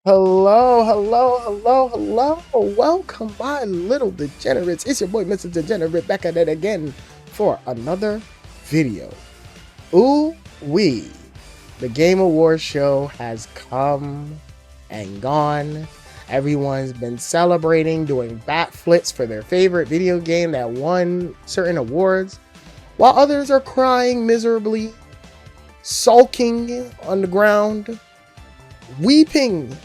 Hello, hello, hello, hello. Welcome, my little degenerates. It's your boy, Mr. Degenerate, back at it again for another video. Ooh, wee. The Game Awards show has come and gone. Everyone's been celebrating, doing backflips for their favorite video game that won certain awards, while others are crying miserably, sulking on the ground, weeping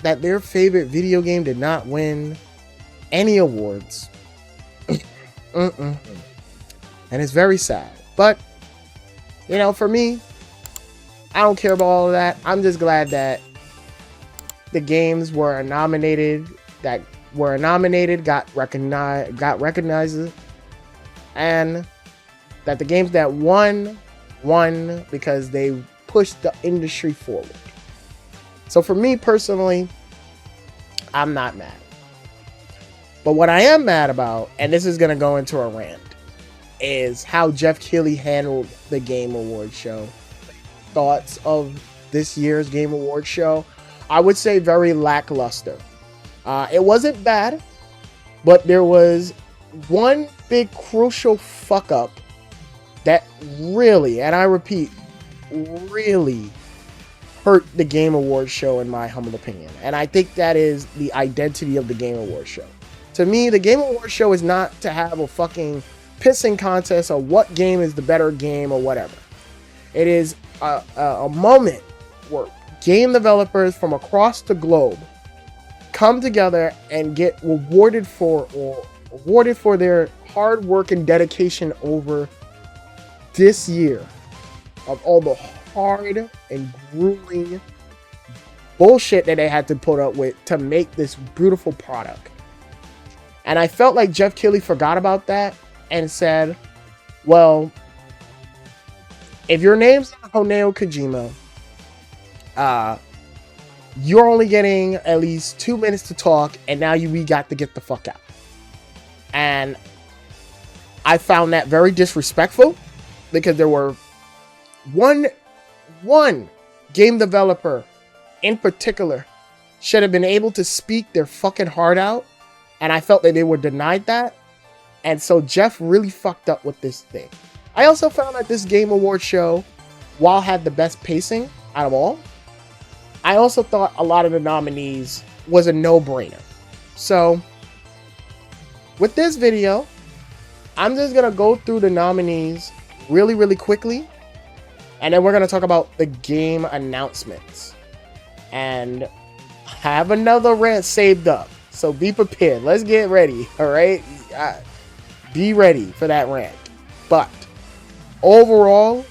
that their favorite video game did not win any awards. And it's very sad. But, for me, I don't care about all of that. I'm just glad that the games got recognized, and that the games that won because they pushed the industry forward. So for me personally, I'm not mad. But what I am mad about, and this is going to go into a rant, is how Jeff Keighley handled the Game Awards show. Thoughts of this year's Game Awards show? I would say very lackluster. It wasn't bad, but there was one big crucial fuck up that really, and I repeat, really hurt the Game Awards show in my humble opinion. And I think that is the identity of the Game Awards show. To me, the Game Awards show is not to have a fucking pissing contest of what game is the better game or whatever. It is a moment where game developers from across the globe come together and get rewarded for their hard work and dedication over this year of all the hard and grueling bullshit that they had to put up with to make this beautiful product. And I felt like Jeff Keighley forgot about that and said, well, if your name's Hideo Kojima, you're only getting at least 2 minutes to talk, and now we got to get the fuck out. And I found that very disrespectful, because there were one game developer in particular should have been able to speak their fucking heart out, and I felt that they were denied that. And so Jeff really fucked up with this thing. I also found that this Game Awards show, while had the best pacing out of all, I also thought a lot of the nominees was a no-brainer. So with this video, I'm just gonna go through the nominees really quickly, and then we're going to talk about the game announcements. And have another rant saved up. So be prepared. Let's get ready. All right? Be ready for that rant. But overall,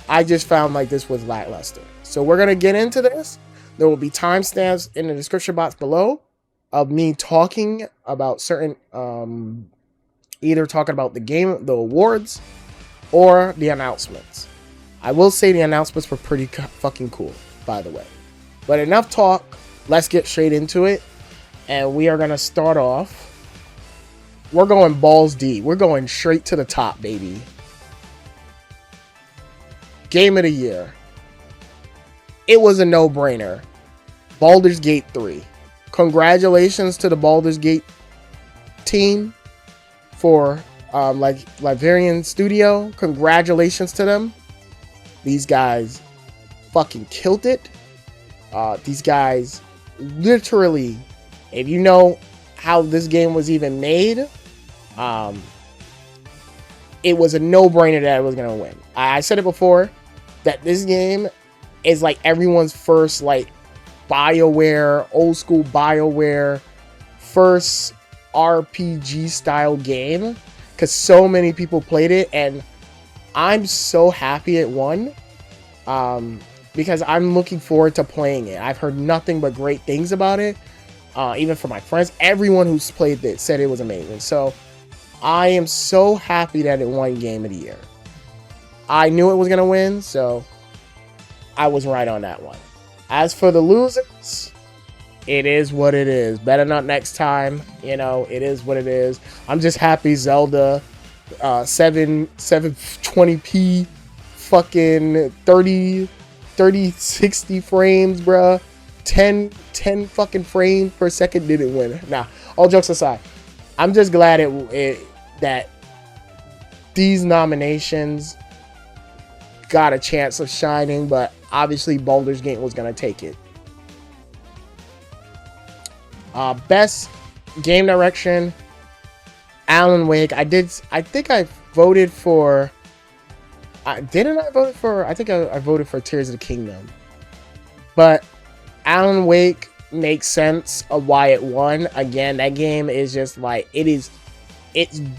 I just found like this was lackluster. So we're going to get into this. There will be timestamps in the description box below of me talking about certain, either talking about the awards, or the announcements. I will say the announcements were pretty fucking cool, by the way. But enough talk. Let's get straight into it. And we are going to start off. We're going balls deep. We're going straight to the top, baby. Game of the year. It was a no-brainer. Baldur's Gate 3. Congratulations to the Baldur's Gate team for Liverian Studio. Congratulations to them. These guys fucking killed it. These guys literally, if you know how this game was even made, it was a no-brainer that it was gonna win. I said it before that this game is like everyone's first like BioWare, old school BioWare, first RPG style game, because so many people played it, and I'm so happy it won, because I'm looking forward to playing it. I've heard nothing but great things about it, even from my friends. Everyone who's played it said it was amazing. So I am so happy that it won Game of the Year. I knew it was going to win, so I was right on that one. As for the losers, it is what it is. Better not next time. It is what it is. I'm just happy Zelda 720p fucking 30 60 frames, bruh. 10 fucking frames per second didn't win. Nah, all jokes aside, I'm just glad that these nominations got a chance of shining, but obviously Baldur's Gate was gonna take it. Best game direction, Alan Wake. I think I voted for. Didn't I vote for? I think I voted for Tears of the Kingdom. But Alan Wake makes sense of why it won. Again, that game is just like it's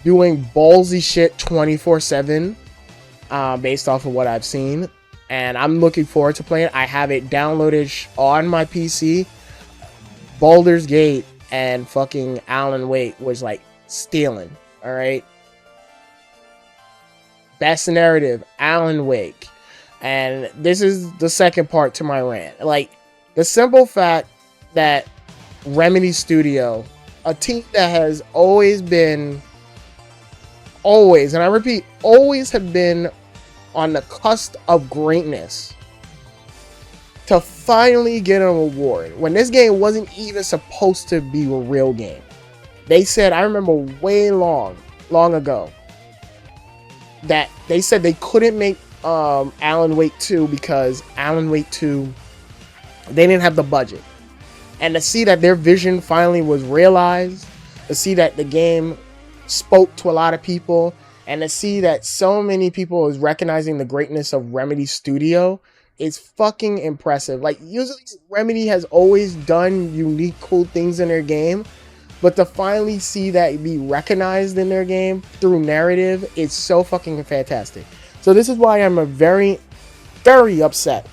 doing ballsy shit 24/7, based off of what I've seen, and I'm looking forward to playing it. I have it downloaded on my PC. Baldur's Gate and fucking Alan Wake was like stealing. All right. Best narrative, Alan Wake. And this is the second part to my rant. Like, the simple fact that Remedy Studio, a team that has always, and I repeat, always have been on the cusp of greatness, to finally get an award when this game wasn't even supposed to be a real game. They said, I remember way long ago, that they said they couldn't make Alan Wake 2 because Alan Wake 2, they didn't have the budget. And to see that their vision finally was realized, to see that the game spoke to a lot of people, and to see that so many people is recognizing the greatness of Remedy Studio, is fucking impressive. Like, usually Remedy has always done unique, cool things in their game, but to finally see that be recognized in their game through narrative is so fucking fantastic. So this is why I'm a very, very upset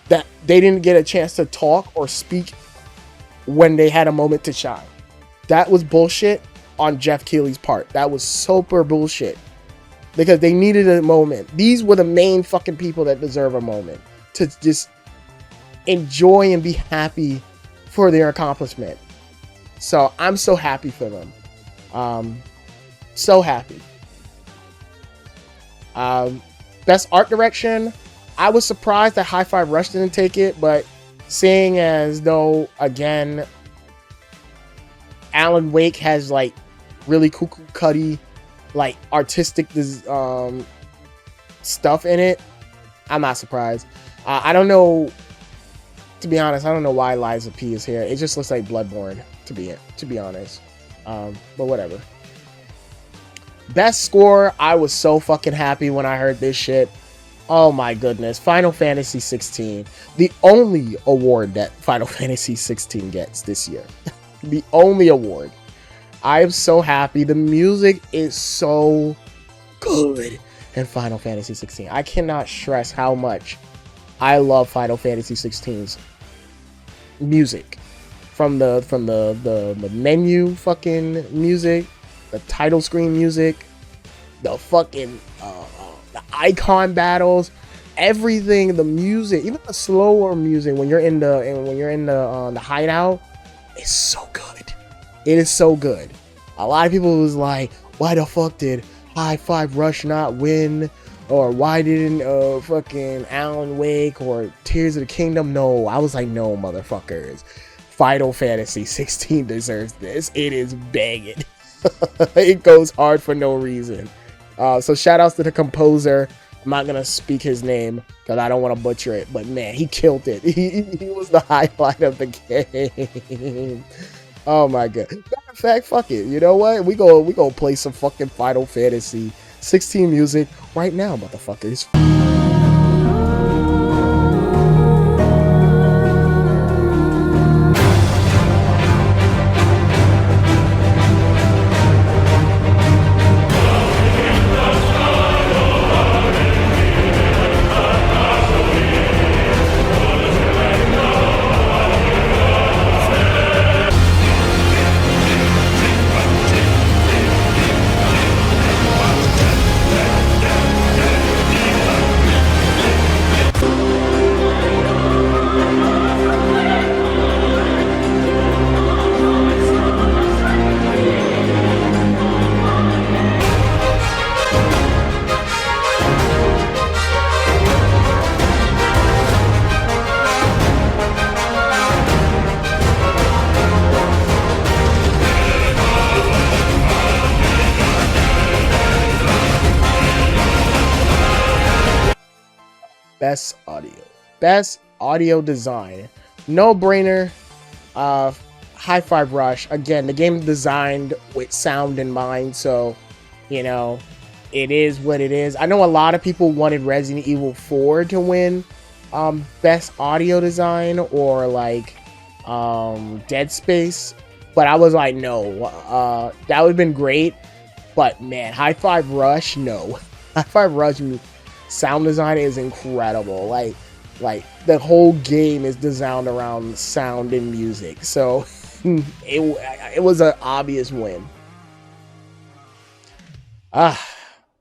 that they didn't get a chance to talk or speak when they had a moment to shine. That was bullshit on Jeff Keighley's part. That was super bullshit. Because they needed a moment. These were the main fucking people that deserve a moment to just enjoy and be happy for their accomplishment. So I'm so happy for them. So happy. Best art direction. I was surprised that Hi-Fi Rush didn't take it, but seeing as though, again, Alan Wake has like really cutty, like artistic stuff in it, I'm not surprised. I don't know, to be honest, I don't know why Liza P is here. It just looks like Bloodborne, to be honest. But whatever. Best score, I was so fucking happy when I heard this shit. Oh my goodness. Final Fantasy 16. The only award that Final Fantasy 16 gets this year. The only award. I am so happy. The music is so good in Final Fantasy 16. I cannot stress how much I love Final Fantasy 16's music. From the menu fucking music, the title screen music, the fucking the icon battles, everything, the music, even the slower music when you're in the hideout, is so good. It is so good. A lot of people was like, why the fuck did Hi-Fi Rush not win? Or why didn't fucking Alan Wake or Tears of the Kingdom? No, I was like, no, motherfuckers. Final Fantasy 16 deserves this. It is banging. It goes hard for no reason. So shout outs to the composer. I'm not gonna speak his name because I don't want to butcher it, but man, he killed it. He was the highlight of the game. Oh my god. Matter of fact, fuck it. You know what? We go play some fucking Final Fantasy 16 music right now, motherfuckers. best audio. Best audio design. No brainer. High Five Rush. Again, the game designed with sound in mind, so you know, it is what it is. I know a lot of people wanted Resident Evil 4 to win best audio design, or like Dead Space, but I was like, no, that would have been great. But man, High Five Rush, no. High Five Rush sound design is incredible. Like the whole game is designed around sound and music, so it was an obvious win.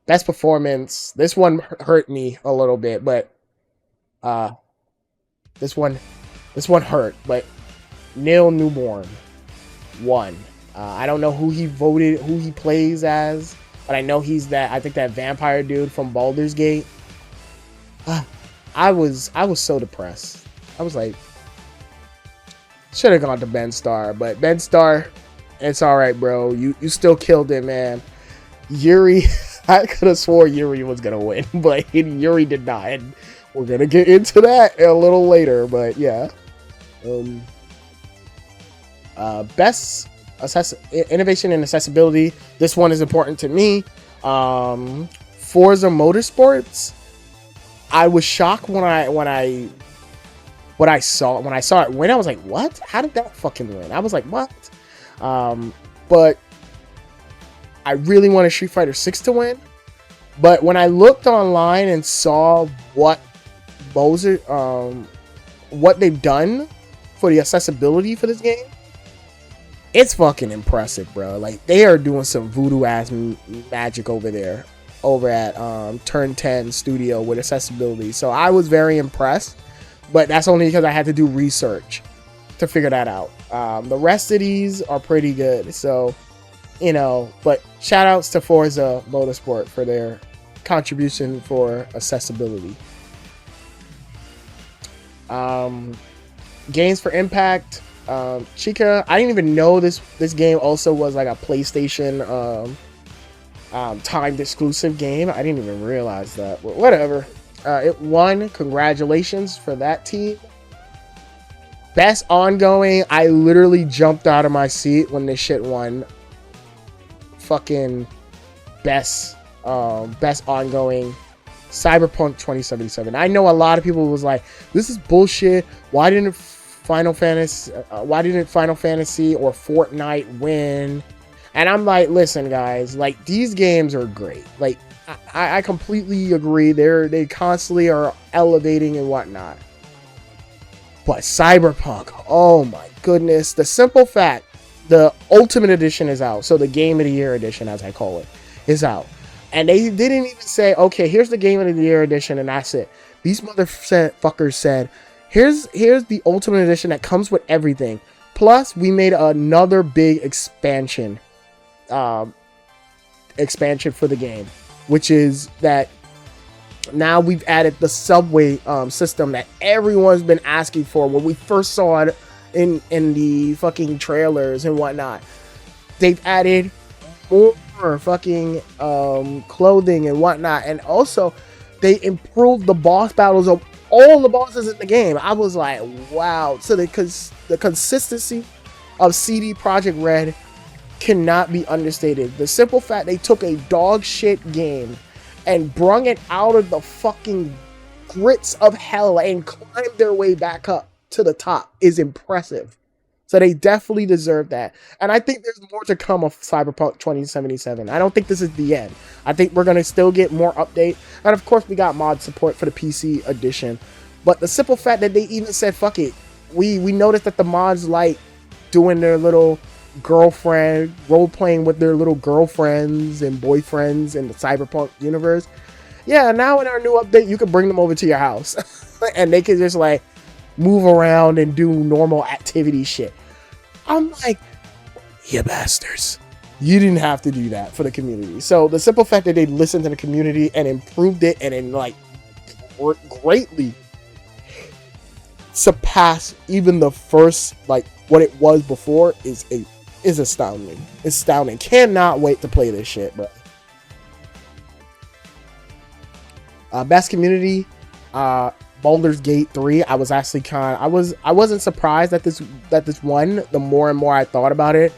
Best performance. This one hurt me a little bit, but uh, this one hurt. But Neil Newborn won. I don't know who he voted, who he plays as, but I know he's that. I think that vampire dude from Baldur's Gate. I was so depressed. I was like, should have gone to Ben Starr, but Ben Starr, it's all right, bro. You still killed it, man. Yuri, I could have swore Yuri was gonna win, but Yuri did not, and we're gonna get into that a little later. But yeah, best innovation and accessibility. This one is important to me. Forza Motorsports. I was shocked when I saw it win. I was like, what? How did that fucking win? I was like, what? But I really wanted Street Fighter 6 to win. But when I looked online and saw what Bowser, what they've done for the accessibility for this game, it's fucking impressive, bro. Like, they are doing some voodoo ass magic over there, over at Turn 10 Studio with accessibility. So I was very impressed, but that's only because I had to do research to figure that out. The rest of these are pretty good, so you know. But shout outs to Forza Motorsport for their contribution for accessibility. Games for Impact. Chica, I didn't even know this game also was like a PlayStation timed exclusive game. I didn't even realize that, but whatever. It won. Congratulations for that team. Best ongoing. I literally jumped out of my seat when this shit won. Fucking best ongoing. Cyberpunk 2077. I know a lot of people was like, this is bullshit. Why didn't Final Fantasy or Fortnite win? And I'm like, listen, guys, like, these games are great. Like, I completely agree. They constantly are elevating and whatnot. But Cyberpunk, oh my goodness. The simple fact, the Ultimate Edition is out. So the Game of the Year Edition, as I call it, is out. And they didn't even say, okay, here's the Game of the Year Edition, and that's it. These motherfuckers said, here's the Ultimate Edition that comes with everything. Plus, we made another big expansion for the game, which is that now we've added the subway system that everyone's been asking for. When we first saw it in the fucking trailers and whatnot, they've added more fucking clothing and whatnot, and also they improved the boss battles of all the bosses in the game. I was like, wow. So the consistency of CD Projekt Red cannot be understated. The simple fact they took a dog shit game and brung it out of the fucking grits of hell and climbed their way back up to the top is impressive. So they definitely deserve that. And I think there's more to come of Cyberpunk 2077. I don't think this is the end. I think we're going to still get more update. And of course, we got mod support for the PC edition. But the simple fact that they even said, fuck it. We noticed that the mods like doing their little girlfriend, role-playing with their little girlfriends and boyfriends in the Cyberpunk universe. Yeah, now in our new update, you can bring them over to your house. And they can just like move around and do normal activity shit. I'm like, you bastards. You didn't have to do that for the community. So the simple fact that they listened to the community and improved it and then like greatly surpassed even the first, like what it was before is astounding. Astounding. Cannot wait to play this shit, bro. Best community. Baldur's Gate 3, I was actually I wasn't surprised that this won. The more and more I thought about it,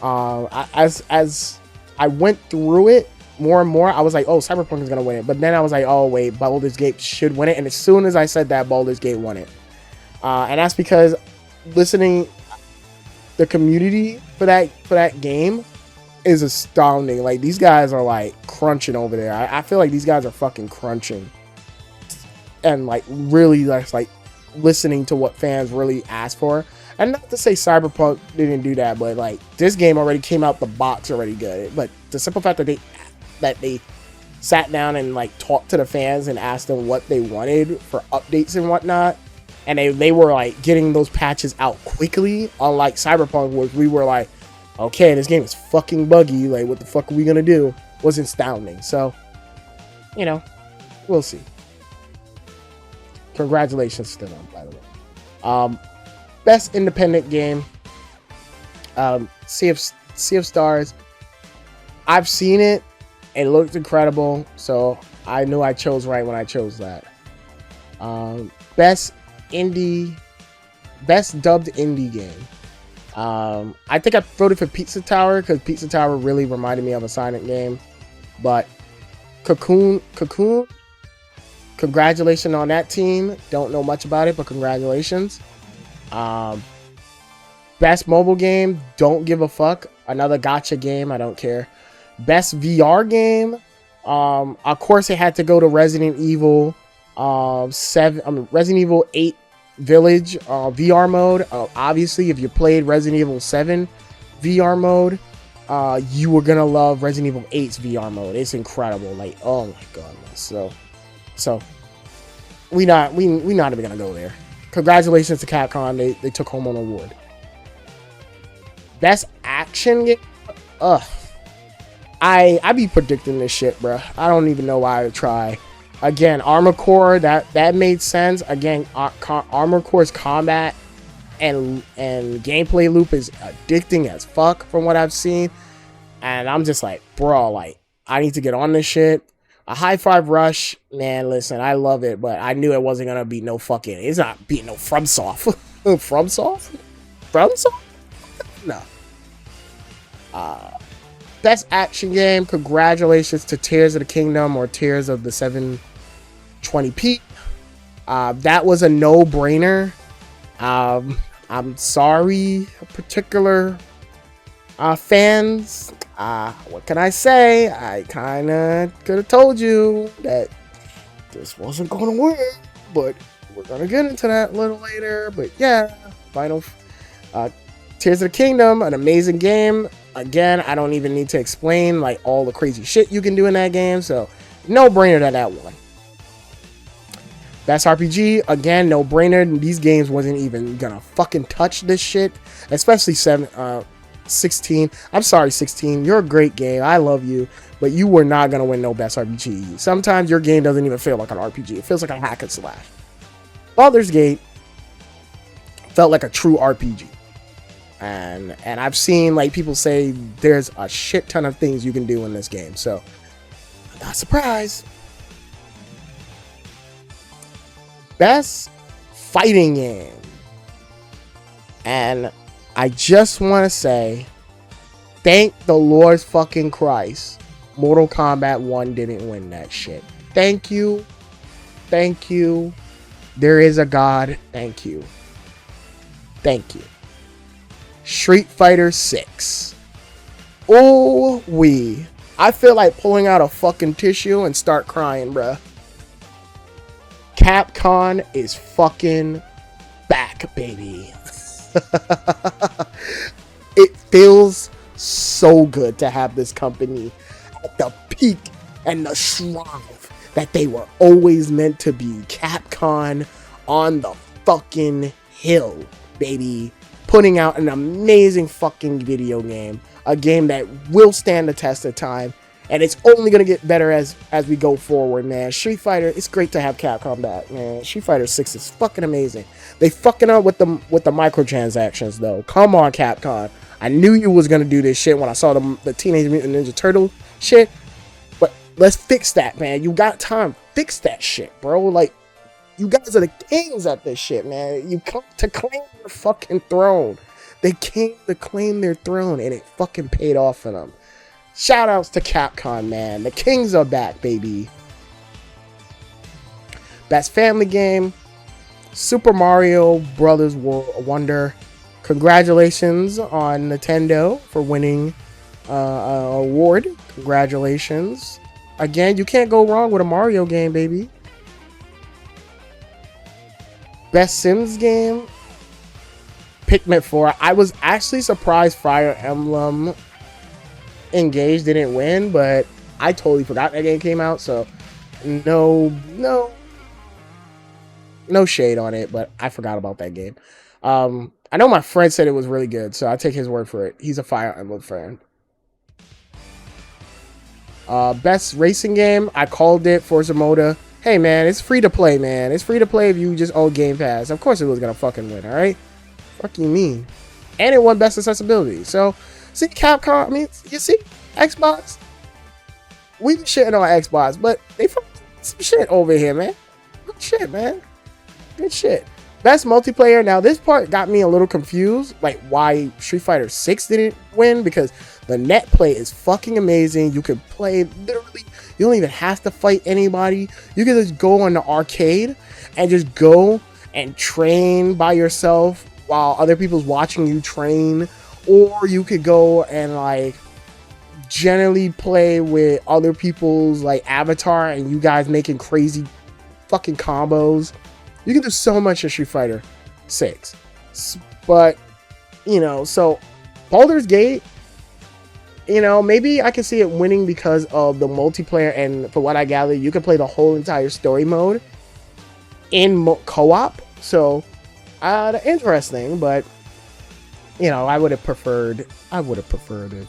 as I went through it more and more, I was like, oh, Cyberpunk is gonna win it. But then I was like, oh wait, Baldur's Gate should win it. And as soon as I said that, Baldur's Gate won it. And that's because listening, the community for that game is astounding. Like, these guys are like crunching over there. I feel like these guys are fucking crunching. And like really like listening to what fans really ask for. And not to say Cyberpunk didn't do that, but like this game already came out the box already good. But the simple fact that they sat down and like talked to the fans and asked them what they wanted for updates and whatnot, and they were like getting those patches out quickly, unlike Cyberpunk, where we were like, okay, this game is fucking buggy, like what the fuck are we gonna do, was astounding. So, you know, we'll see. Congratulations to them, by the way. Best independent game, Sea of Stars. I've seen it. It looked incredible, so I knew I chose right when I chose that. Best dubbed indie game. I think I voted for Pizza Tower because Pizza Tower really reminded me of a Silent game. But Cocoon, congratulations on that team. Don't know much about it, but congratulations. Best mobile game, don't give a fuck. Another gacha game, I don't care. Best VR game, of course it had to go to Resident Evil 8 Village VR mode. Obviously, if you played Resident Evil 7 VR mode, you were gonna love Resident Evil 8's VR mode. It's incredible. Like, oh my god. So we not even gonna go there. Congratulations to Capcom. They took home an award. Best action game. I be predicting this shit, bro. I don't even know why I would try. Again, Armored Core, that made sense. Again, Armored Core's combat and gameplay loop is addicting as fuck from what I've seen. And I'm just like, bro, like, I need to get on this shit. A High Five Rush, man, listen, I love it, but I knew it wasn't gonna beat no fucking, it's not beating no FromSoft. FromSoft? No. Best action game, congratulations to Tears of the Kingdom or Tears of the 720p. That was a no-brainer. I'm sorry, particular fans. What can I say? I kind of could have told you that this wasn't going to win, but we're going to get into that a little later. But yeah, Tears of the Kingdom, an amazing game. Again, I don't even need to explain like all the crazy shit you can do in that game, so no brainer that won. Best RPG, again, no brainer. These games wasn't even gonna fucking touch this shit, especially 16. I'm sorry, 16. You're a great game. I love you, but you were not gonna win no best RPG. Sometimes your game doesn't even feel like an RPG. It feels like a hack and slash. Baldur's Gate felt like a true RPG. And I've seen like people say there's a shit ton of things you can do in this game, so I'm not surprised. Best fighting game, and I just want to say thank the Lord fucking Christ Mortal Kombat 1 didn't win that shit. Thank you, there is a God. Thank you. Street Fighter 6. Oh, I feel like pulling out a fucking tissue and start crying, bruh. Capcom is fucking back, baby. It feels so good to have this company at the peak and the strive that they were always meant to be. Capcom on the fucking hill, baby. Putting out an amazing fucking video game, a game that will stand the test of time, and it's only gonna get better as we go forward, man. Street Fighter, it's great to have Capcom back, man. Street Fighter 6 is fucking amazing. They fucking up with the microtransactions though. Come on, Capcom. I knew you was gonna do this shit when I saw the Teenage Mutant Ninja Turtle shit, but let's fix that, man. You got time, fix that shit, bro. Like, You guys are the kings at this shit, man. You come to claim your fucking throne. They came to claim their throne, and it fucking paid off for them. Shout outs to Capcom, man. The kings are back, baby. Best family game, Super Mario Brothers Wonder. Congratulations on Nintendo for winning an award. Congratulations. Again, you can't go wrong with a Mario game, baby. Best Sims game, Pikmin 4. I was actually surprised Fire Emblem Engage didn't win, but I totally forgot that game came out, so no shade on it, but I forgot about that game. I know my friend said it was really good, so I take his word for it. He's a Fire Emblem fan. Best racing game, I called it Forza Motor. Hey man, it's free to play, man. It's free to play if you just own Game Pass. Of course it was gonna fucking win, alright? Fuck you mean. And it won best accessibility. So, see Capcom, I mean, you see, Xbox, we been shitting on Xbox, but they fucking some shit over here, man. Good shit, man. Good shit. Best multiplayer. Now, this part got me a little confused, like why Street Fighter 6 didn't win, because the net play is fucking amazing. You can play literally, you don't even have to fight anybody. You can just go on the arcade and just go and train by yourself while other people's watching you train. Or you could go and like generally play with other people's like avatar and you guys making crazy fucking combos. You can do so much in Street Fighter 6. But, you know, so Baldur's Gate, you know, maybe I can see it winning because of the multiplayer, and for what I gather, you can play the whole entire story mode in co-op. So, interesting, but, you know, I would have preferred if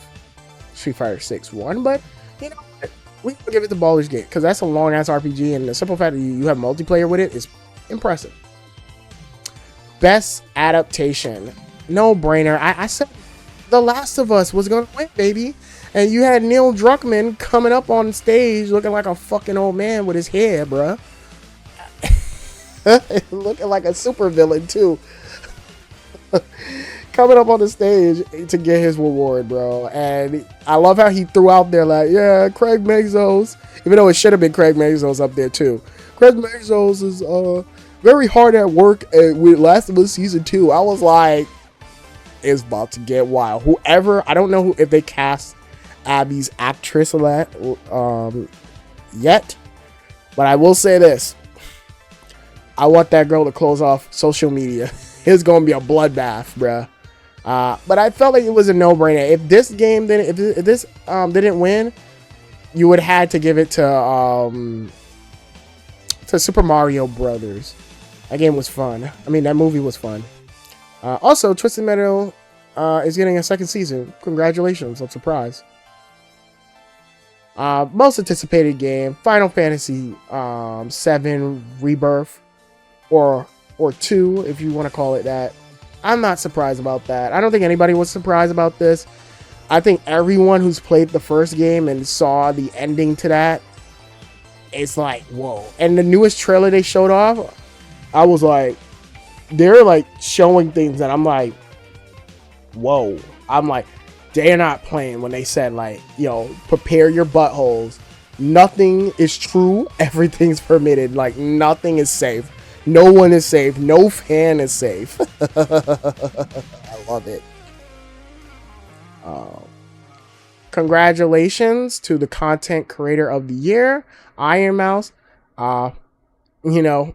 Street Fighter 6 won, but, you know, we can give it to Baldur's Gate, because that's a long-ass RPG, and the simple fact that you have multiplayer with it is impressive. Best adaptation, no brainer. I said The Last of Us was gonna win, baby, and you had Neil Druckmann coming up on stage looking like a fucking old man with his hair, bruh. Looking like a super villain too. Coming up on the stage to get his reward, bro. And I love how he threw out there like, yeah, Craig Mazos, even though it should have been Craig Mazos up there too. Craig Mazos is very hard at work with Last of Us Season 2. I was like, it's about to get wild. Whoever, I don't know if they cast Abby's actress yet, but I will say this. I want that girl to close off social media. It's going to be a bloodbath, bruh. But I felt like it was a no-brainer. If this game didn't, if this didn't win, you would have had to give it to Super Mario Brothers. That game was fun. I mean, that movie was fun. Also, Twisted Metal is getting a second season. Congratulations! I'm surprised. Most anticipated game, Final Fantasy 7 Rebirth, or 2, if you want to call it that. I'm not surprised about that. I don't think anybody was surprised about this. I think everyone who's played the first game and saw the ending to that, it's like, whoa. And the newest trailer they showed off, I was like, they're like showing things that I'm like, whoa. I'm like, they're not playing when they said like, yo, prepare your buttholes. Nothing is true. Everything's permitted. Like, nothing is safe. No one is safe. No fan is safe. I love it. Congratulations to the content creator of the year, Iron Mouse. You know,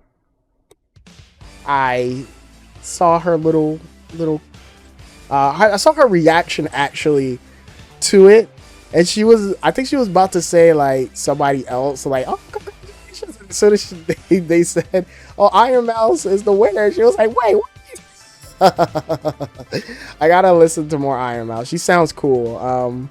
I saw her little I saw her reaction actually to it, and I think she was about to say like somebody else, like, oh, congratulations. As soon as they said, oh, Iron Mouse is the winner, she was like, wait, what? I gotta listen to more Iron Mouse. She sounds cool.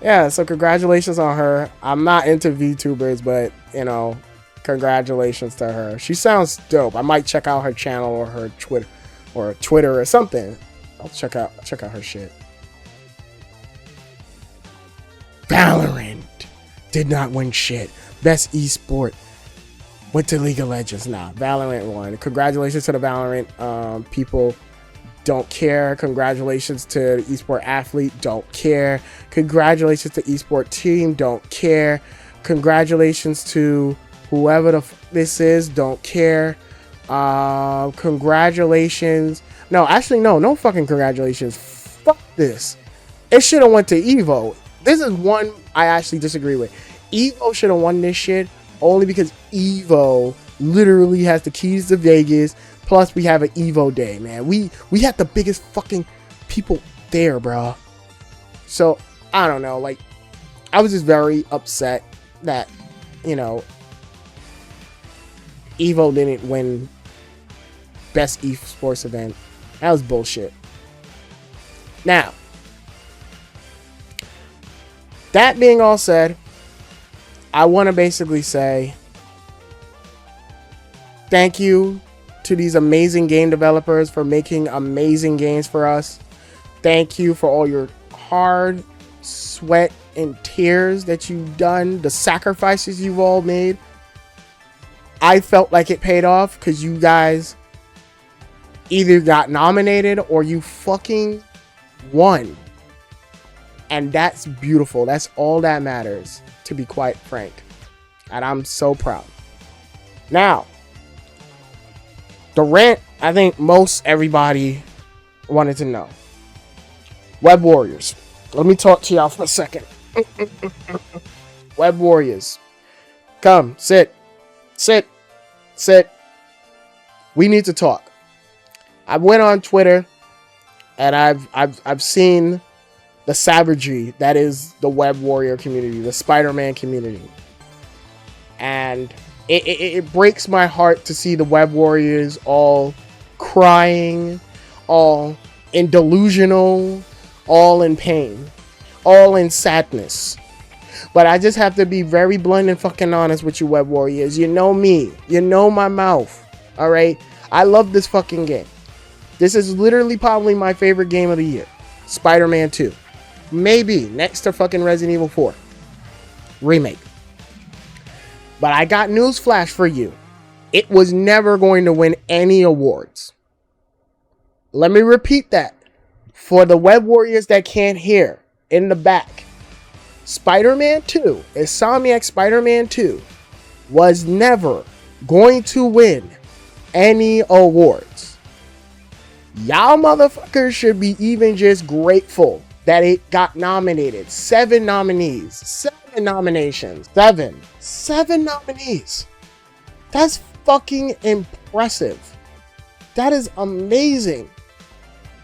Yeah, so congratulations on her. I'm not into VTubers, but you know, congratulations to her. She sounds dope. I might check out her channel or her Twitter or something. I'll check out her shit. Valorant did not win shit. Best esport. went to League of Legends. Nah, Valorant won. Congratulations to the Valorant people. Don't care. Congratulations to the esport athlete. Don't care. Congratulations to esport team. Don't care. Congratulations to whoever this is. Don't care. Congratulations. No, actually, no fucking congratulations. Fuck this. It should have went to Evo. This is one I actually disagree with. Evo should have won this shit only because Evo literally has the keys to Vegas. Plus, we have an Evo day, man. We had the biggest fucking people there, bro. So, I don't know. Like, I was just very upset that, you know, Evo didn't win best esports event. That was bullshit. Now, that being all said, I want to basically say thank you to these amazing game developers for making amazing games for us. Thank you for all your hard sweat and tears that you've done, the sacrifices you've all made. I felt like it paid off because you guys either got nominated or you fucking won. And that's beautiful. That's all that matters, to be quite frank. And I'm so proud. Now, the rant, I think most everybody wanted to know. Web Warriors. Let me talk to y'all for a second. Web Warriors. Come, sit. We need to talk. I went on Twitter and I've seen the savagery that is the Web Warrior community, the Spider-Man community. And it breaks my heart to see the Web Warriors all crying, all in delusional, all in pain, all in sadness. But I just have to be very blunt and fucking honest with you, Web Warriors. You know me. You know my mouth. All right? I love this fucking game. This is literally probably my favorite game of the year. Spider-Man 2. Maybe next to fucking Resident Evil 4 remake. But I got news flash for you. It was never going to win any awards. Let me repeat that. For the Web Warriors that can't hear, in the back. Spider-Man 2, Insomniac Spider-Man 2, was never going to win any awards. Y'all motherfuckers should be even just grateful that it got nominated. 7 nominees. 7 nominations. 7 nominees. That's fucking impressive. That is amazing.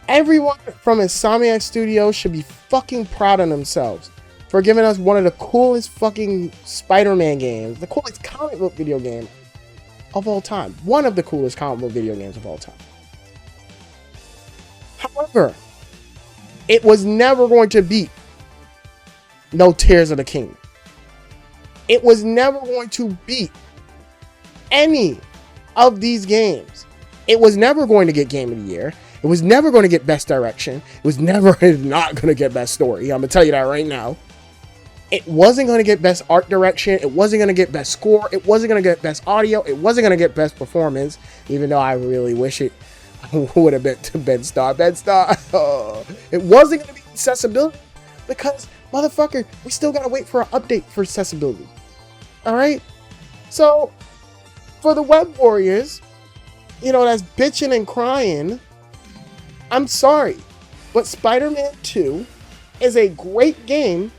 Everyone from Insomniac Studios should be fucking proud of themselves for giving us one of the coolest fucking Spider-Man games. The coolest comic book video game of all time. One of the coolest comic book video games of all time. However, it was never going to beat No Tears of the Kingdom. It was never going to beat any of these games. It was never going to get Game of the Year. It was never going to get Best Direction. It was never not going to get Best Story. I'm going to tell you that right now. It wasn't going to get Best Art Direction. It wasn't going to get Best Score. It wasn't going to get Best Audio. It wasn't going to get Best Performance, even though I really wish it would have been to Ben Starr. It wasn't going to be accessibility because, motherfucker, we still got to wait for an update for accessibility. All right? So, for the Web Warriors, you know, that's bitching and crying, I'm sorry, but Spider-Man 2 is a great game,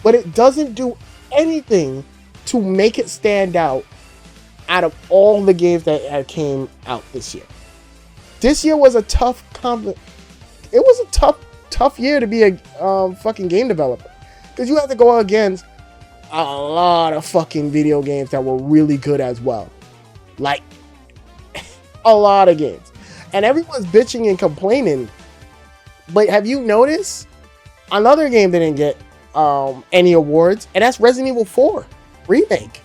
but it doesn't do anything to make it stand out of all the games that came out this year. This year was a tough year to be a fucking game developer, because you have to go against a lot of fucking video games that were really good as well. Like, a lot of games. And everyone's bitching and complaining. But have you noticed? Another game didn't get any awards, and that's Resident Evil 4 Remake.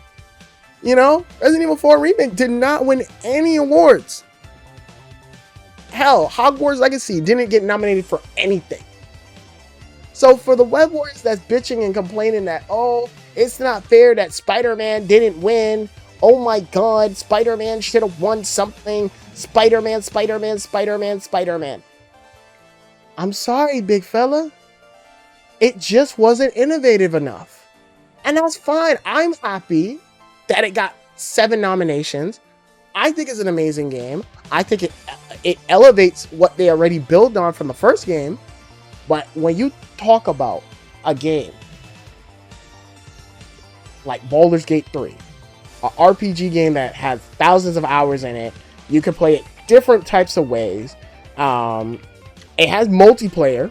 You know? Resident Evil 4 Remake did not win any awards. Hell, Hogwarts Legacy didn't get nominated for anything. So for the Web Warriors that's bitching and complaining that, oh, it's not fair that Spider-Man didn't win, Oh my god, Spider-Man should have won something. Spider-Man, Spider-Man, Spider-Man, Spider-Man. I'm sorry, big fella. It just wasn't innovative enough. And that's fine. I'm happy that it got 7 nominations. I think it's an amazing game. I think it elevates what they already built on from the first game. But when you talk about a game like Baldur's Gate 3, an RPG game that has thousands of hours in it, you can play it different types of ways. It has multiplayer.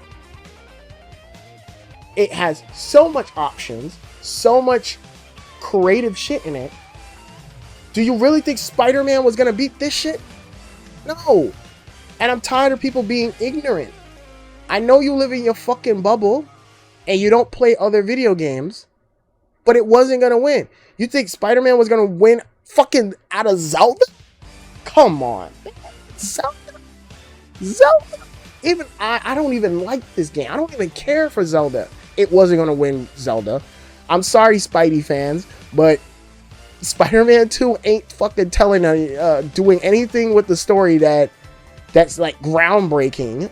It has so much options, so much creative shit in it. Do you really think Spider-Man was gonna beat this shit? No. And I'm tired of people being ignorant. I know you live in your fucking bubble and you don't play other video games, but it wasn't gonna win. You think Spider-Man was gonna win fucking out of Zelda? Come on. Zelda? Even I don't even like this game. I don't even care for Zelda. It wasn't gonna win Zelda. I'm sorry, Spidey fans, but Spider-Man 2 ain't fucking doing anything with the story that's like groundbreaking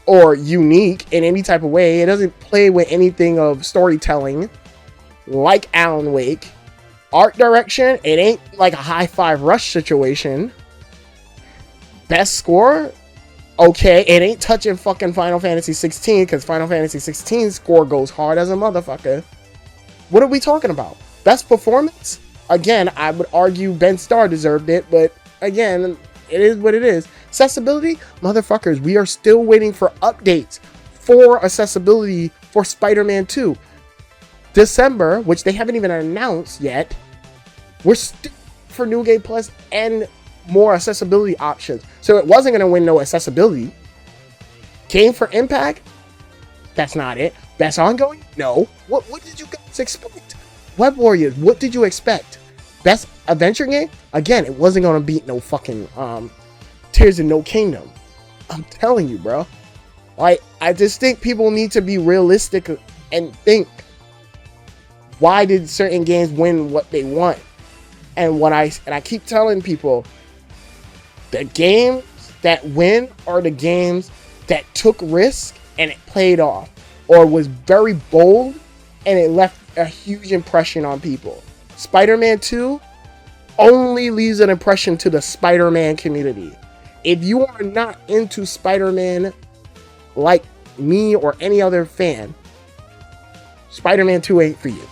or unique in any type of way. It doesn't play with anything of storytelling like Alan Wake. Art direction, it ain't like a high five rush situation. Best score, okay, it ain't touching fucking Final Fantasy 16 because Final Fantasy 16's score goes hard as a motherfucker. What are we talking about? Best performance? Again, I would argue Ben Starr deserved it, but again, it is what it is. Accessibility? Motherfuckers, we are still waiting for updates for accessibility for Spider-Man 2. December, which they haven't even announced yet, we're still for New Game Plus and more accessibility options. So it wasn't going to win no accessibility. Game for Impact? That's not it. Best ongoing? No. What did you guys expect? Web Warriors, what did you expect? Best adventure game? Again, it wasn't going to beat no fucking Tears of No Kingdom. I'm telling you, bro. Like, I just think people need to be realistic and think, why did certain games win what they want? And I keep telling people, the games that win are the games that took risk and it played off, or was very bold and it left a huge impression on people. Spider-Man 2 only leaves an impression to the Spider-Man community. If you are not into Spider-Man like me or any other fan, Spider-Man 2 ain't for you.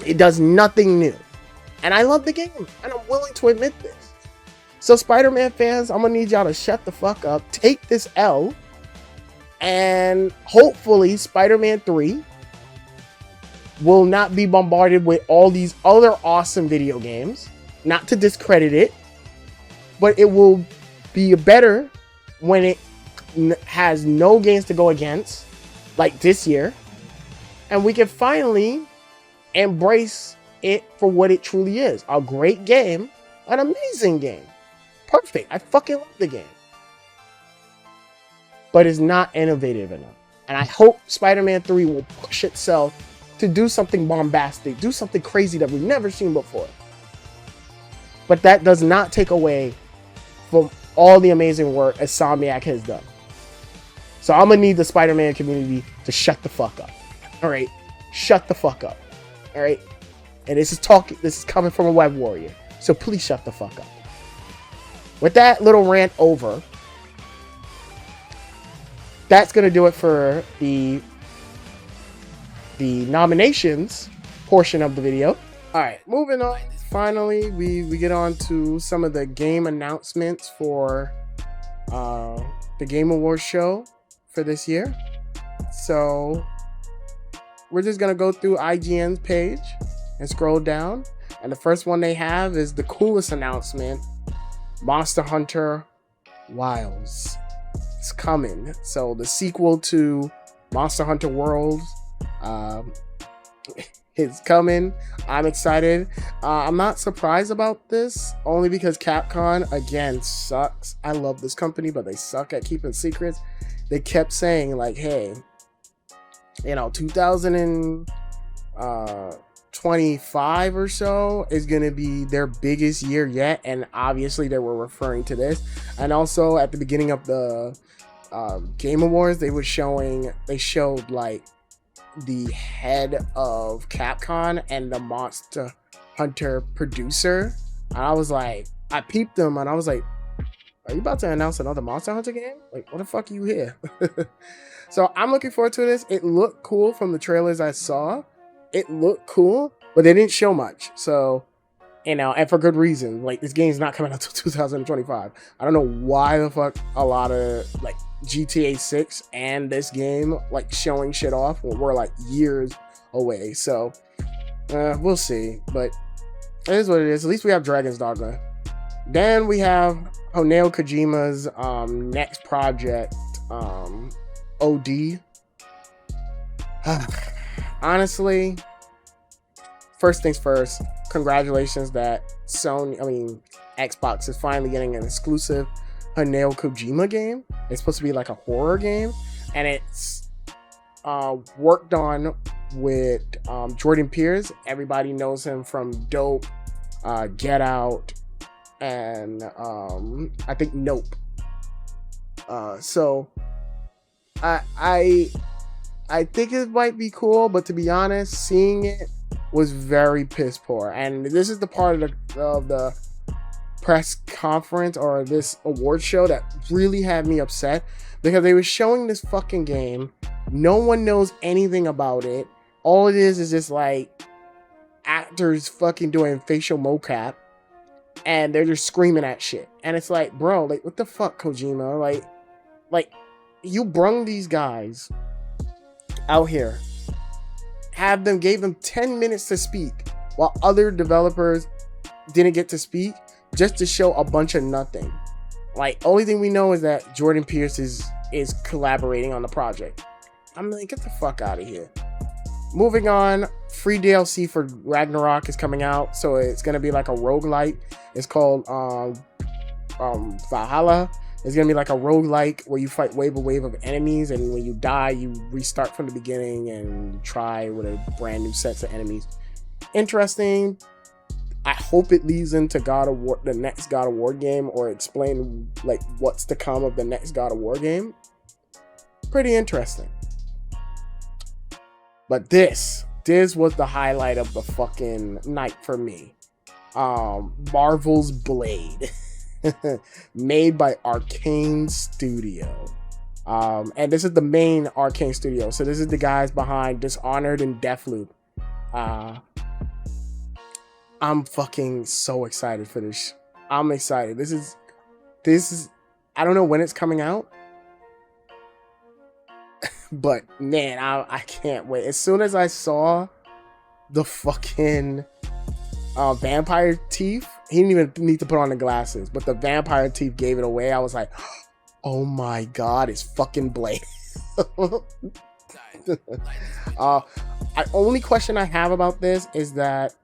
It does nothing new. And I love the game, and I'm willing to admit this. So Spider-Man fans, I'm gonna need y'all to shut the fuck up, take this L, and hopefully Spider-Man 3 will not be bombarded with all these other awesome video games. Not to discredit it, but it will be better when it has no games to go against, like this year, and we can finally embrace it for what it truly is. A great game, an amazing game. Perfect. I fucking love the game. But it's not innovative enough. And I hope Spider-Man 3 will push itself to do something bombastic, do something crazy that we've never seen before. But that does not take away from all the amazing work Insomniac has done. So I'm gonna need the Spider-Man community to shut the fuck up. All right, shut the fuck up. All right, and this is coming from a web warrior. So please shut the fuck up. With that little rant over, that's gonna do it for the nominations portion of the video. All right, moving on. Finally, we get on to some of the game announcements for the Game Awards show for this year. So we're just gonna go through IGN's page and scroll down, and the first one they have is the coolest announcement: Monster Hunter Wilds. It's coming. So the sequel to Monster Hunter Worlds is coming. I'm excited. I'm not surprised about this, only because Capcom, again, sucks. I love this company, but they suck at keeping secrets. They kept saying, like, hey, 2000 and 25 or so is going to be their biggest year yet, and obviously they were referring to this. And also at the beginning of the Game Awards, they showed like the head of Capcom and the Monster Hunter producer, and I was like, I peeped them and I was like, are you about to announce another Monster Hunter game? Like, what the fuck are you here? So I'm looking forward to this. It looked cool from the trailers I saw. It looked cool, but they didn't show much. So, and for good reason. Like, this game's not coming out until 2025. I don't know why the fuck a lot of, like, GTA 6 and this game, like, showing shit off when we're, like, years away. So, we'll see. But it is what it is. At least we have Dragon's Dogma. Then we have Hideo Kojima's next project, OD. Honestly, first things first, congratulations that Xbox is finally getting an exclusive Hideo Kojima game. It's supposed to be like a horror game, and it's worked on with Jordan Peele. Everybody knows him from Dope, Get Out, and I think Nope. So I think it might be cool, but to be honest, seeing it was very piss poor. And this is the part of the press conference or this award show that really had me upset, because they were showing this fucking game. No one knows anything about it. All it is just like actors fucking doing facial mocap, and they're just screaming at shit. And it's like, bro, like, what the fuck, Kojima? Like you brung these guys out here, gave them 10 minutes to speak, while other developers didn't get to speak, just to show a bunch of nothing. Like, only thing we know is that Jordan Peele is collaborating on the project. I'm like, get the fuck out of here. Moving on, free DLC for Ragnarok is coming out, so it's gonna be like a roguelite. It's called Valhalla. It's gonna be like a roguelike where you fight wave of enemies, and when you die, you restart from the beginning and try with a brand new sets of enemies. Interesting. I hope it leads into God of War, the next God of War game, or explain like what's to come of the next God of War game. Pretty interesting. But this was the highlight of the fucking night for me. Marvel's Blade. Made by Arcane Studio. And this is the main Arcane Studio. So this is the guys behind Dishonored and Deathloop. I'm fucking so excited for this. I'm excited. This is I don't know when it's coming out. But man, I can't wait. As soon as I saw the fucking vampire teeth, he didn't even need to put on the glasses, but the vampire teeth gave it away. I was like, oh my god, it's fucking Blade. Only question I have about this is that,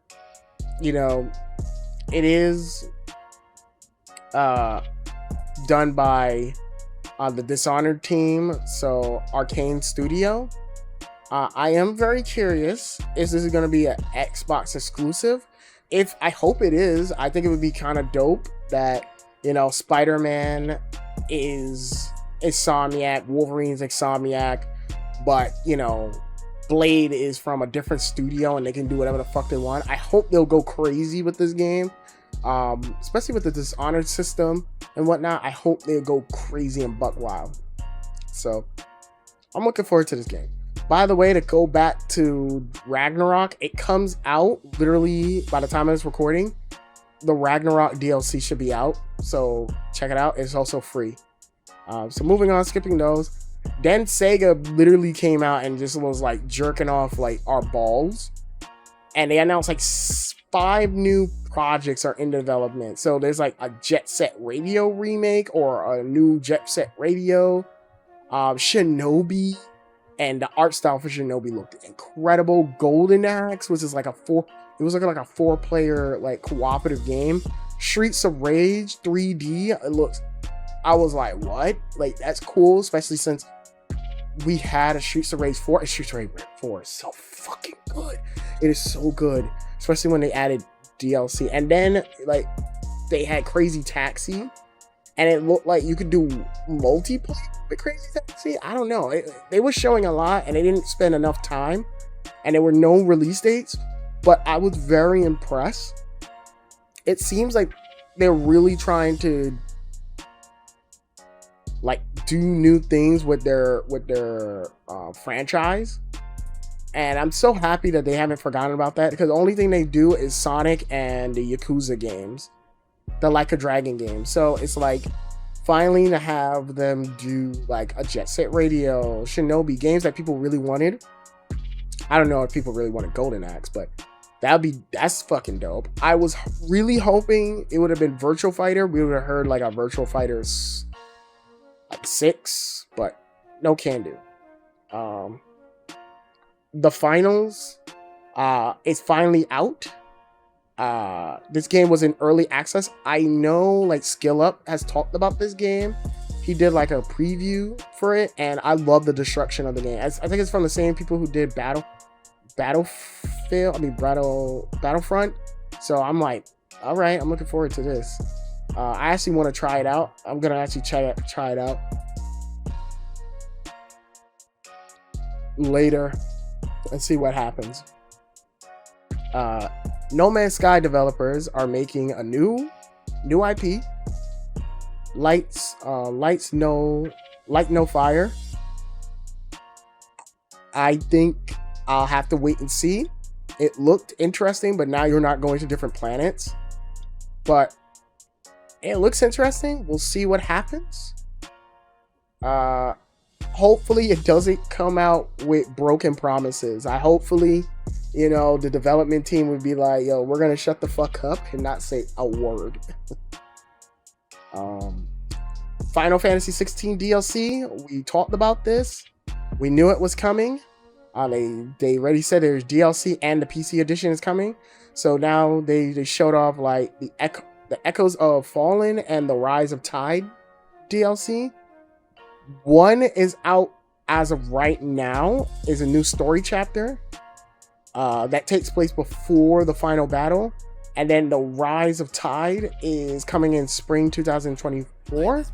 it is done by the Dishonored team, so Arcane Studio. I am very curious, is this going to be an Xbox exclusive? I hope it is. I think it would be kind of dope that, Spider-Man is Insomniac, Wolverine's Insomniac, but, Blade is from a different studio and they can do whatever the fuck they want. I hope they'll go crazy with this game, especially with the Dishonored system and whatnot. I hope they'll go crazy and buck wild. So, I'm looking forward to this game. By the way, to go back to Ragnarok, it comes out literally by the time of this recording. The Ragnarok DLC should be out, so check it out. It's also free. So moving on, skipping those. Then Sega literally came out and just was like jerking off like our balls, and they announced like 5 new projects are in development. So there's like a Jet Set Radio remake or a new Jet Set Radio, Shinobi. And the art style for Shinobi looked incredible. Golden Axe, which is like it was looking like a 4-player like cooperative game. Streets of Rage 3D. I was like, what? Like, that's cool, especially since we had a Streets of Rage 4. And Streets of Rage 4 is so fucking good. It is so good, especially when they added DLC. And then like they had Crazy Taxi, and it looked like you could do multiplayer with Crazy Taxi. I don't know. They were showing a lot, and they didn't spend enough time, and there were no release dates. But I was very impressed. It seems like they're really trying to like do new things with their franchise, and I'm so happy that they haven't forgotten about that, because the only thing they do is Sonic and the Yakuza games, the Like a Dragon game. So it's like finally to have them do like a Jet Set Radio, Shinobi, games that people really wanted. I don't know if people really wanted Golden Axe, but that's fucking dope. I was really hoping it would have been Virtual Fighter. We would have heard like a Virtual Fighters like 6, but no can do. The finals is finally out. This game was in early access. I know like Skill Up has talked about this game. He did like a preview for it, and I love the destruction of the game. I think it's from the same people who did Battlefront. So I'm like, all right, I'm looking forward to this. I actually want to try it out. I'm gonna actually try it out later and see what happens. No Man's Sky developers are making a new IP. Light No Fire. I think I'll have to wait and see. It looked interesting, but now you're not going to different planets. But it looks interesting. We'll see what happens. Hopefully it doesn't come out with broken promises. Hopefully, the development team would be like, yo, we're gonna shut the fuck up and not say a word. Final Fantasy 16 DLC, we talked about this. We knew it was coming. They already said there's DLC and the PC edition is coming. So now they showed off like the Echoes of Fallen and the Rise of Tide DLC. One is out as of right now, is a new story chapter that takes place before the final battle. And then the Rise of Tide is coming in spring 2024.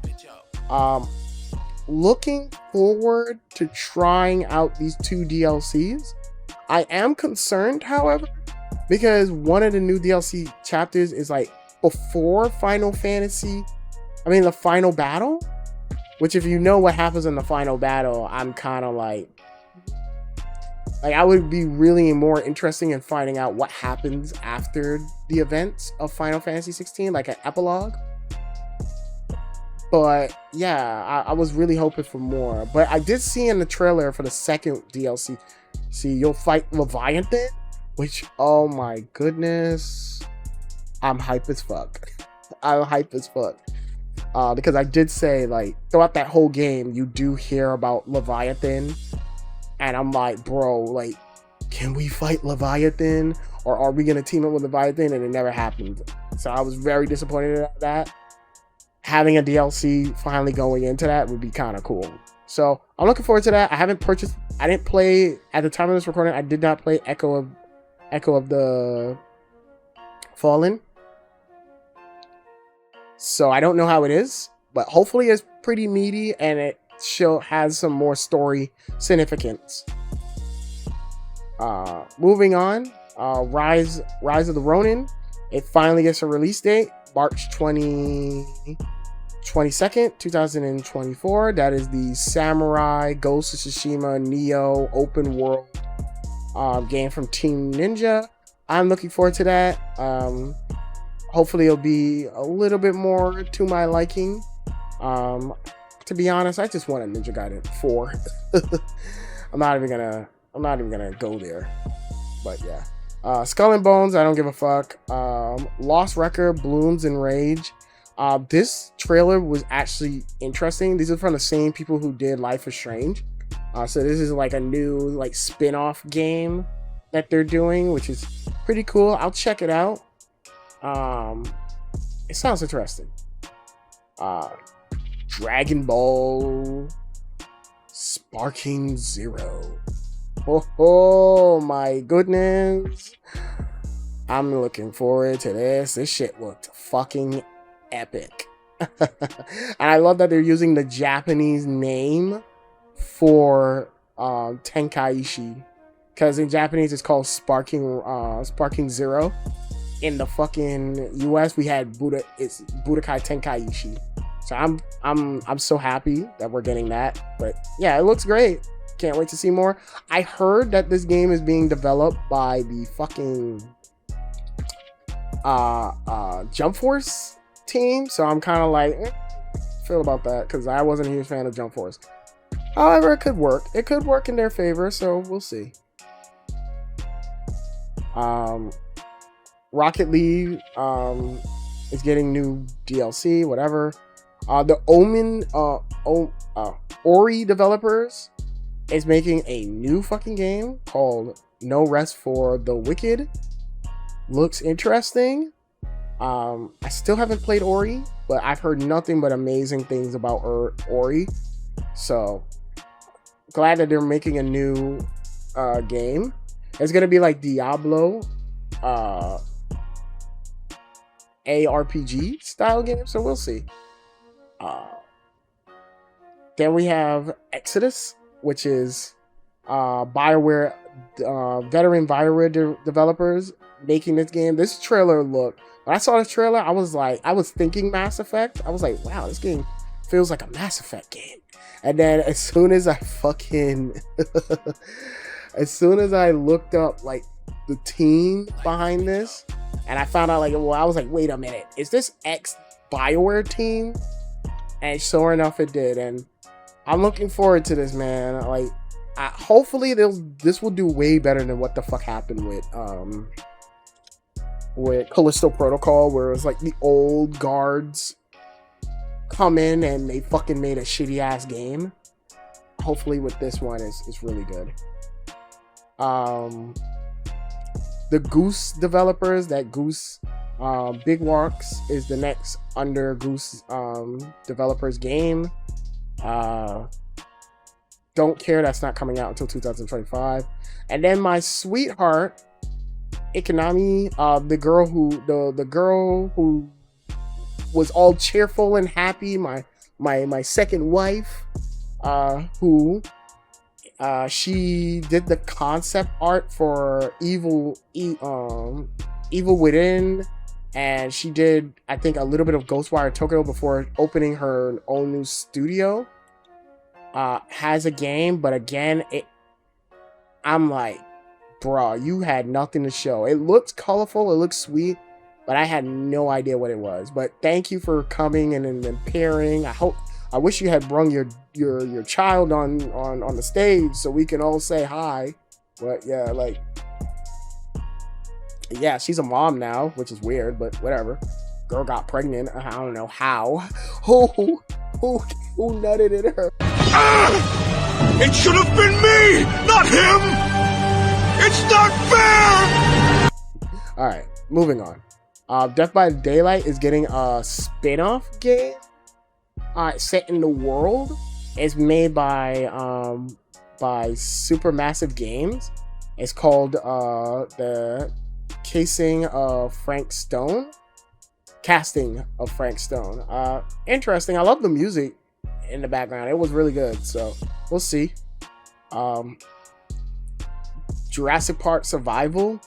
Looking forward to trying out these 2 DLCs. I am concerned, however, because one of the new DLC chapters is like before the final battle. Which, if you know what happens in the final battle, I'm kind of like I would be really more interesting in finding out what happens after the events of Final Fantasy 16, like an epilogue. But yeah, I was really hoping for more. But I did see in the trailer for the second DLC, you'll fight Leviathan, which, oh my goodness, I'm hype as fuck. Because I did say, like, throughout that whole game, you do hear about Leviathan. And I'm like, bro, like, can we fight Leviathan? Or are we going to team up with Leviathan? And it never happened. So I was very disappointed at that. Having a DLC finally going into that would be kind of cool. So I'm looking forward to that. I didn't play, at the time of this recording, I did not play Echo of the Fallen. So I don't know how it is, but hopefully it's pretty meaty and it has some more story significance. Moving on, Rise of the Ronin. It finally gets a release date, March 22nd, 2024. That is the Samurai Ghost of Tsushima Neo open world game from Team Ninja. I'm looking forward to that. Hopefully it'll be a little bit more to my liking. To be honest, I just want a Ninja Gaiden 4. I'm not even gonna go there. But yeah. Skull and Bones, I don't give a fuck. Lost Record, Blooms and Rage. This trailer was actually interesting. These are from the same people who did Life is Strange. So this is like a new like spin-off game that they're doing, which is pretty cool. I'll check it out. It sounds interesting. Dragon Ball Sparking Zero. Oh my goodness. I'm looking forward to this. This shit looked fucking epic. And I love that they're using the Japanese name for Tenkaichi. Because in Japanese it's called Sparking Zero. In the fucking US we had it's Budokai Tenkaichi. So I'm so happy that we're getting that. But yeah, it looks great. Can't wait to see more. I heard that this game is being developed by the fucking Jump Force team, so I'm kind of like feel about that because I wasn't a huge fan of Jump Force. However, it could work in their favor, so we'll see. Rocket League is getting new DLC, whatever. The Ori developers is making a new fucking game called No Rest for the Wicked. Looks interesting. I still haven't played Ori, but I've heard nothing but amazing things about Ori. So glad that they're making a new game. It's gonna be like Diablo, ARPG style game. So we'll see. Then we have Exodus, which is BioWare, veteran BioWare developers making this game. This trailer looked, when I saw this trailer, I was thinking Mass Effect. I was like, wow, this game feels like a Mass Effect game. And then as soon as I looked up like the team behind this, and I found out I was like, wait a minute, is this ex BioWare team? And sure enough, it did. And I'm looking forward to this, man. Hopefully this will do way better than what the fuck happened with Callisto Protocol, where it was like the old guards come in and they fucking made a shitty ass game. Hopefully with this one is really good. The Goose developers, that Goose Big Walks is the next under Goose developers game. Don't care, that's not coming out until 2025. And then my sweetheart Ikonami, the girl who was all cheerful and happy, my second wife, who she did the concept art for Evil Within, and she did, I think, a little bit of Ghostwire Tokyo before opening her own new studio. Has a game, but again, I'm like, bro, you had nothing to show. It looks colorful, it looks sweet, but I had no idea what it was. But thank you for coming and appearing. I wish you had brung your child on the stage so we can all say hi. But yeah, she's a mom now, which is weird, but whatever. Girl got pregnant. I don't know how. Who nutted in her? It should have been me, not him. It's not fair. All right, moving on. Death by Daylight is getting a spin-off game. Set in the world. It's made by Supermassive Games. It's called the Casting of Frank Stone. Interesting. I love the music in the background. It was really good. So we'll see. Jurassic Park Survival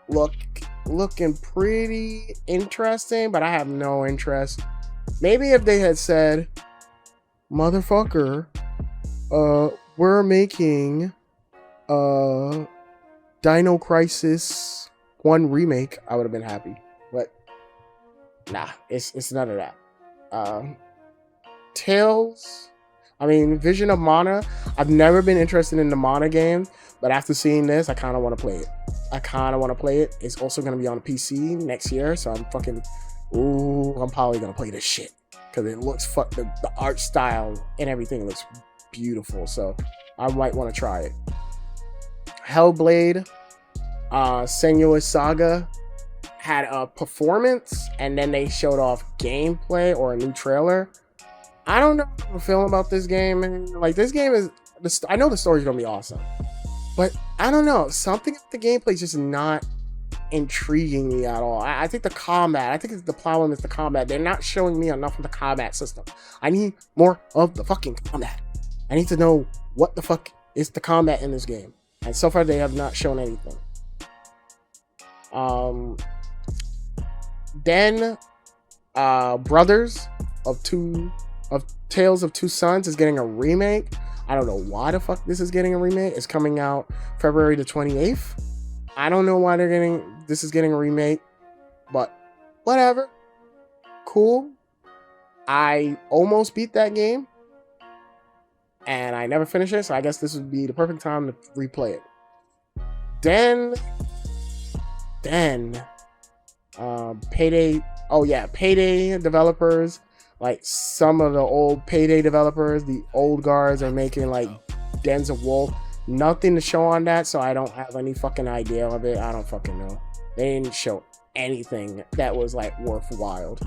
looking pretty interesting, but I have no interest. Maybe if they had said, motherfucker, we're making Dino Crisis 1 remake, I would have been happy. But nah, it's none of that. Vision of Mana. I've never been interested in the Mana game, but after seeing this, I kind of want to play it. It's also going to be on PC next year, so I'm probably going to play this shit because it looks the art style and everything looks beautiful, so I might want to try it. Hellblade, Senua's Saga had a performance, and then they showed off gameplay or a new trailer. I don't know how I'm feeling about this game, man. Like, this game is, I know the story's gonna be awesome. But I don't know, something about the gameplay is just not intriguing me at all. I think the combat, I think it's the problem is the combat. They're not showing me enough of the combat system. I need more of the fucking combat. I need to know what the fuck is the combat in this game. And so far they have not shown anything. Then Brothers of Tales of Two Sons is getting a remake. I don't know why the fuck this is getting a remake. It's coming out February the 28th. I don't know why this is getting a remake, but whatever. Cool. I almost beat that game and I never finished it, so I guess this would be the perfect time to replay it. Then Payday. Oh yeah, Payday developers, like some of the old Payday developers, the old guards are making like Dens of Wolf. Nothing to show on that, so I don't have any fucking idea of it. I don't fucking know. They didn't show anything that was like worthwhile.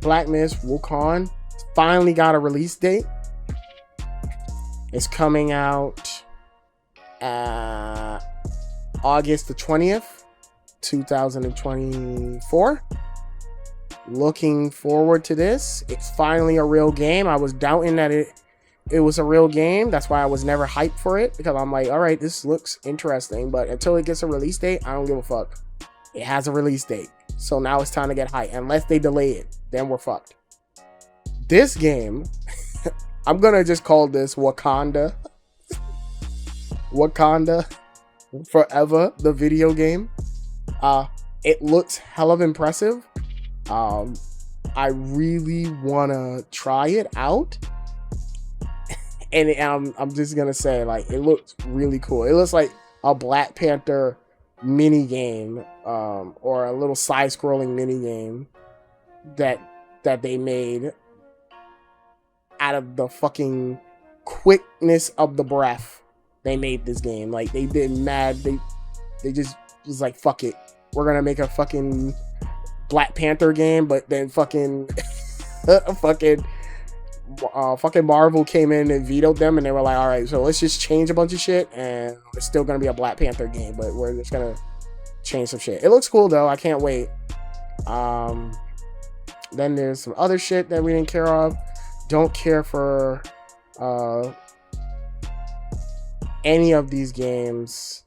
Black Myth Wukong finally got a release date. It's coming out August the 20th, 2024. Looking forward to this. It's finally a real game. I was doubting that it was a real game. That's why I was never hyped for it, because I'm like, all right, this looks interesting, but until it gets a release date, I don't give a fuck. It has a release date, so now it's time to get hyped. Unless they delay it, then we're fucked. This game, I'm gonna just call this Wakanda. Wakanda Forever, the video game. It looks hell of impressive. I really wanna try it out. And I'm just gonna say, like, it looks really cool. It looks like a Black Panther mini game, or a little side-scrolling mini game that they made out of the fucking quickness of the breath. They made this game. Like, they did mad. They just was like, fuck it, we're gonna make a fucking Black Panther game, but then fucking fucking Marvel came in and vetoed them, and they were like, all right, so let's just change a bunch of shit, and it's still gonna be a Black Panther game, but we're just gonna change some shit. It looks cool though. I can't wait. Then there's some other shit that we didn't care of. Don't care for any of these games.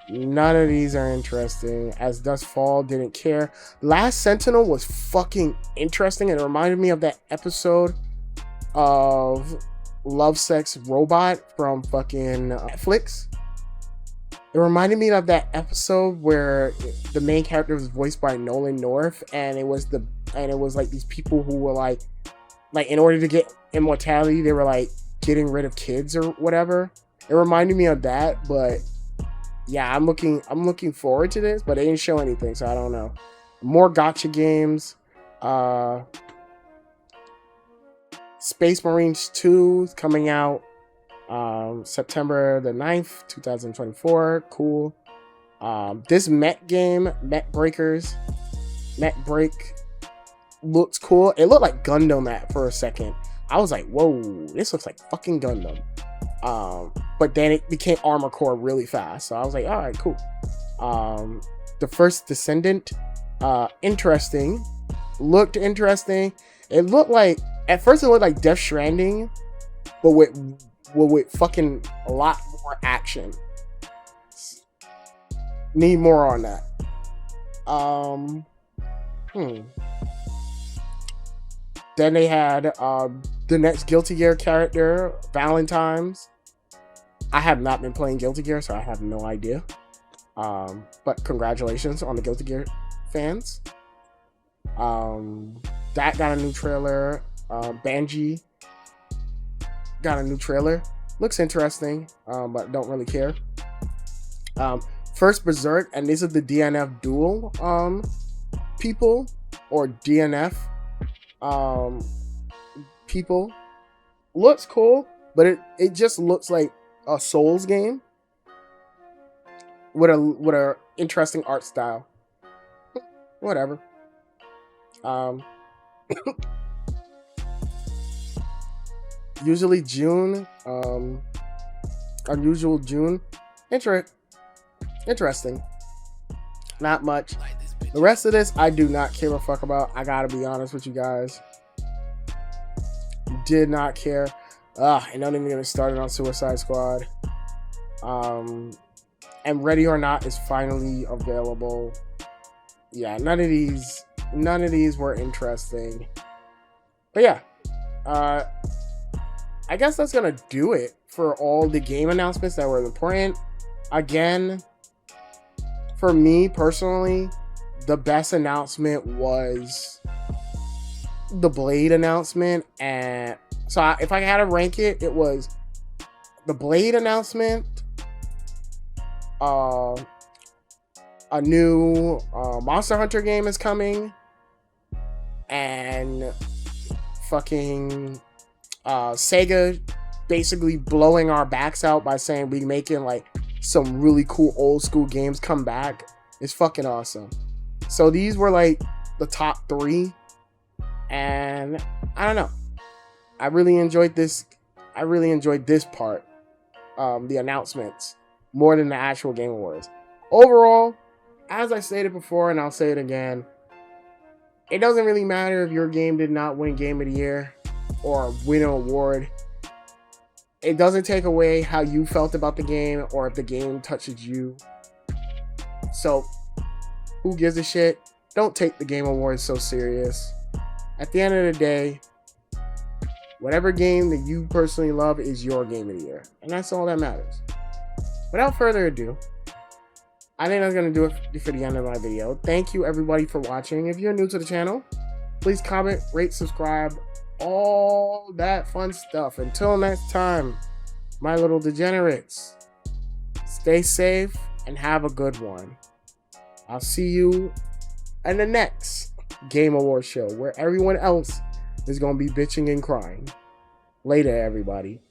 None of these are interesting. As Dusk Fall, didn't care. Last Sentinel was fucking interesting. It reminded me of that episode of Love Sex Robot from fucking Netflix. It reminded me of that episode where the main character was voiced by Nolan North, and it was like these people who were like in order to get immortality, they were like getting rid of kids or whatever. It reminded me of that, but yeah, I'm looking forward to this, but they didn't show anything, so I don't know. More gacha games. Space Marines 2 is coming out September the 9th, 2024. Cool. This Met game, Met Break, looks cool. It looked like Gundam for a second. I was like, whoa, this looks like fucking Gundam. But then it became Armor Core really fast. So I was like, all right, cool. The First Descendant, interesting. Looked interesting. It looked like, at first it looked like Death Stranding, but with fucking a lot more action. Need more on that. Then they had the next Guilty Gear character, Valentine's. I have not been playing Guilty Gear, so I have no idea. But congratulations on the Guilty Gear fans. That got a new trailer. Banji got a new trailer. Looks interesting, but don't really care. First Berserk, and these are the DNF duel people, or DNF people. Looks cool, but it just looks like a Souls game with a interesting art style. Whatever. Usually June, Unusual June. Interesting. Not much. The rest of this, I do not give a fuck about. I gotta be honest with you guys. Did not care. And not even gonna start it on Suicide Squad. And Ready or Not is finally available. Yeah, none of these were interesting. But yeah, I guess that's gonna do it for all the game announcements that were important. Again, for me personally, the best announcement was the Blade announcement. And so if I had to rank it, it was the Blade announcement, a new Monster Hunter game is coming, and fucking Sega basically blowing our backs out by saying we making like some really cool old school games come back is fucking awesome. So these were like the top 3, and I don't know. I really enjoyed this part, the announcements, more than the actual Game Awards. Overall, as I stated before, and I'll say it again, it doesn't really matter if your game did not win Game of the Year or win an award. It doesn't take away how you felt about the game or if the game touches you. So, who gives a shit? Don't take the Game Awards so serious. At the end of the day, whatever game that you personally love is your Game of the Year. And that's all that matters. Without further ado, I think that's going to do it for the end of my video. Thank you everybody for watching. If you're new to the channel, please comment, rate, subscribe, all that fun stuff. Until next time, my little degenerates, stay safe and have a good one. I'll see you in the next Game Awards show where everyone else is going to be bitching and crying. Later, everybody.